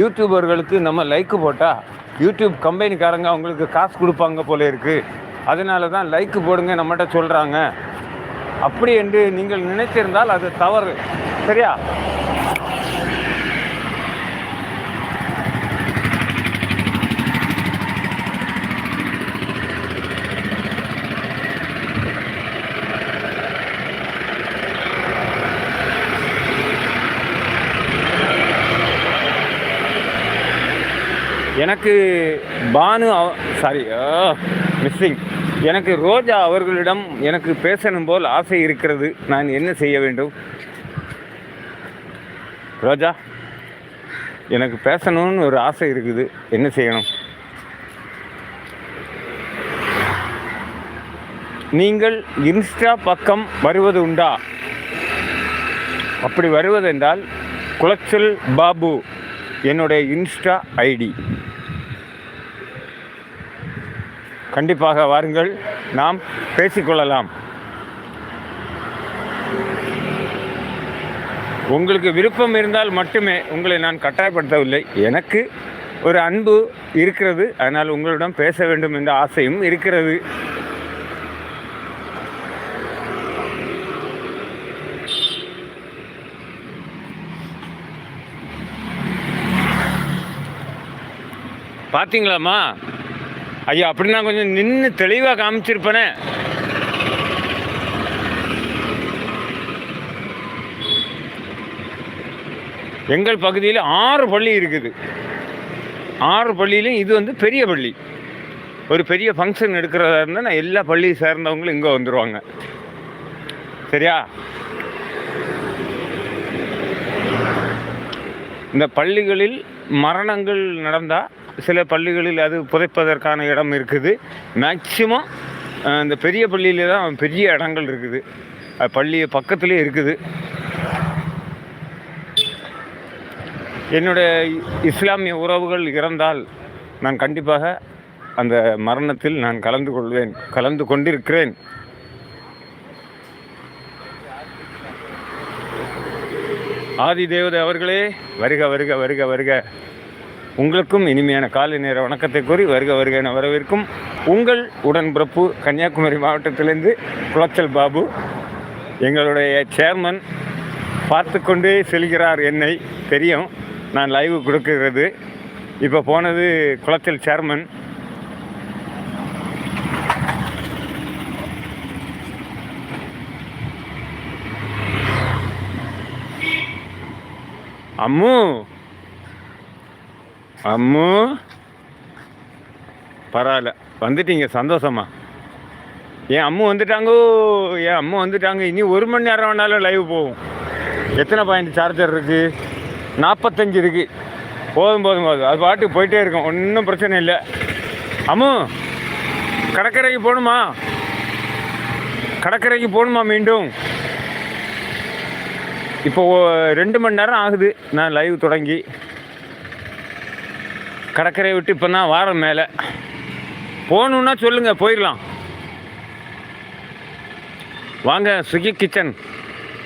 யூடியூபர்களுக்கு நம்ம லைக்கு போட்டால் யூடியூப் கம்பெனிக்காரங்க அவங்களுக்கு காசு கொடுப்பாங்க போல இருக்குது. அதனால தான் லைக்கு போடுங்க நம்மகிட்ட சொல்கிறாங்க. அப்படி என்று நீங்கள் நினைத்திருந்தால் அது தவறு. சரியா? எனக்கு எனக்கு ரோஜா அவர்களிடம் எனக்கு பேசணும் போல் ஆசை இருக்கிறது. நான் என்ன செய்ய வேண்டும்? ரோஜா, எனக்கு பேசணும்னு ஒரு ஆசை இருக்குது. என்ன செய்யணும்? நீங்கள் இன்ஸ்டா பக்கம் வருவது உண்டா? அப்படி வருவதென்றால் குளச்சல் பாபு என்னுடைய இன்ஸ்டா ஐடி. கண்டிப்பாக வாருங்கள், நாம் பேசிக்கொள்ளலாம். உங்களுக்கு விருப்பம் இருந்தால் மட்டுமே, உங்களை நான் கட்டாயப்படுத்தவில்லை. எனக்கு ஒரு அன்பு இருக்கிறது, அதனால் உங்களிடம் பேச வேண்டும் என்ற ஆசையும் இருக்கிறது. பார்த்தீங்களாம்மா ஐயா? அப்படி நான் கொஞ்சம் நின்று தெளிவாக காமிச்சிருப்பேனே. எங்கள் பகுதியில் 6 பள்ளி இருக்குது. 6 பள்ளியிலும் இது வந்து பெரிய பள்ளி. ஒரு பெரிய ஃபங்க்ஷன் எடுக்கிறதா இருந்தால் நான் எல்லா பள்ளியை சேர்ந்தவங்களும் இங்கே வந்துடுவாங்க. சரியா? இந்த பள்ளிகளில் மரணங்கள் நடந்தால் சில பள்ளிகளில் அது புதைப்பதற்கான இடம் இருக்குது. மேக்சிமம் இந்த பெரிய பள்ளியிலே தான் பெரிய இடங்கள் இருக்குது. பள்ளி பக்கத்துலேயே இருக்குது. என்னுடைய இஸ்லாமிய உறவுகள் இறந்தால் நான் கண்டிப்பாக அந்த மரணத்தில் நான் கலந்து கொண்டிருக்கிறேன். ஆதி தேவதை அவர்களே, வருக வருக வருக வருக. உங்களுக்கும் இனிமையான காலை நேர வணக்கத்தை கூறி வருக வருக என வரவேற்கும் உங்கள் உடன்பிறப்பு கன்னியாகுமரி மாவட்டத்திலிருந்து குளச்சல் பாபு. எங்களுடைய சேர்மன் பார்த்து கொண்டே செல்கிறார். என்னை தெரியும், நான் லைவ் கொடுக்கிறது. இப்போ போனது குளச்சல் சேர்மன். அம்மு பரவாயில்ல, வந்துட்டீங்க, சந்தோஷமா? என் அம்மு வந்துட்டாங்க. இனி 1 மணி நேரம் வேணாலும் லைவ் போகும். எத்தனை பாயிண்ட் சார்ஜர் இருக்குது? 45 இருக்குது. போதும். அது பாட்டுக்கு போயிட்டே இருக்கும், ஒன்றும் பிரச்சனை இல்லை. அம்மு, கடற்கரைக்கு போகணுமா மீண்டும்? இப்போ 2 மணி நேரம் ஆகுது நான் லைவ் தொடங்கி. கடற்கரையை விட்டு இப்போ தான் வாரம் மேலே. போகணுன்னா சொல்லுங்கள், போயிடலாம். வாங்க ஸ்விக்கி கிச்சன்.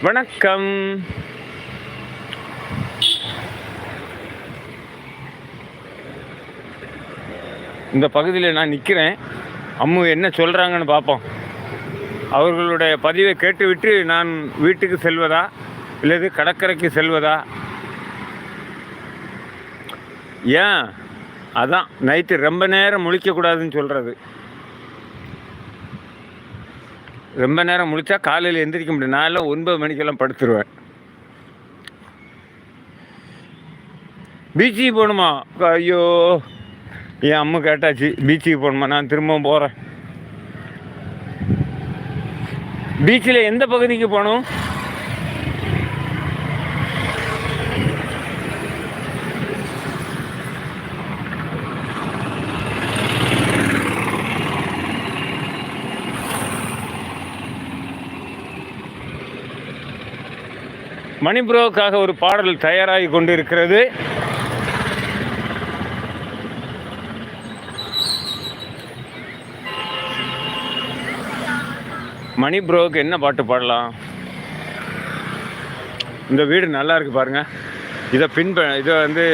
வணக்கம். இந்த பகுதியில் நான் நிற்கிறேன். அம்மு என்ன சொல்கிறாங்கன்னு பார்ப்போம். அவர்களுடைய பதிவை கேட்டுவிட்டு நான் வீட்டுக்கு செல்வதா இல்லது கடற்கரைக்கு செல்வதா? ஏன் அதான் நைட்டு ரொம்ப நேரம் முழிக்கக்கூடாதுன்னு சொல்கிறது. ரொம்ப நேரம் முழிச்சா காலையில் எந்திரிக்க முடியும். நான் எல்லாம் 9 மணிக்கெல்லாம் படுத்துருவேன். பீச்சுக்கு போகணுமா? ஐயோ, என் அம்மா கேட்டாச்சு பீச்சுக்கு போகணுமா. நான் திரும்பவும் போகிறேன். பீச்சில் எந்த பகுதிக்கு போகணும்? மணிப்ரோவுக்காக ஒரு பாடல் தயாராகி கொண்டிருக்கிறது. மணிப்ரோவுக்கு என்ன பாட்டு பாடலாம்? இந்த வீடு நல்லா இருக்குது பாருங்கள். இதை வந்து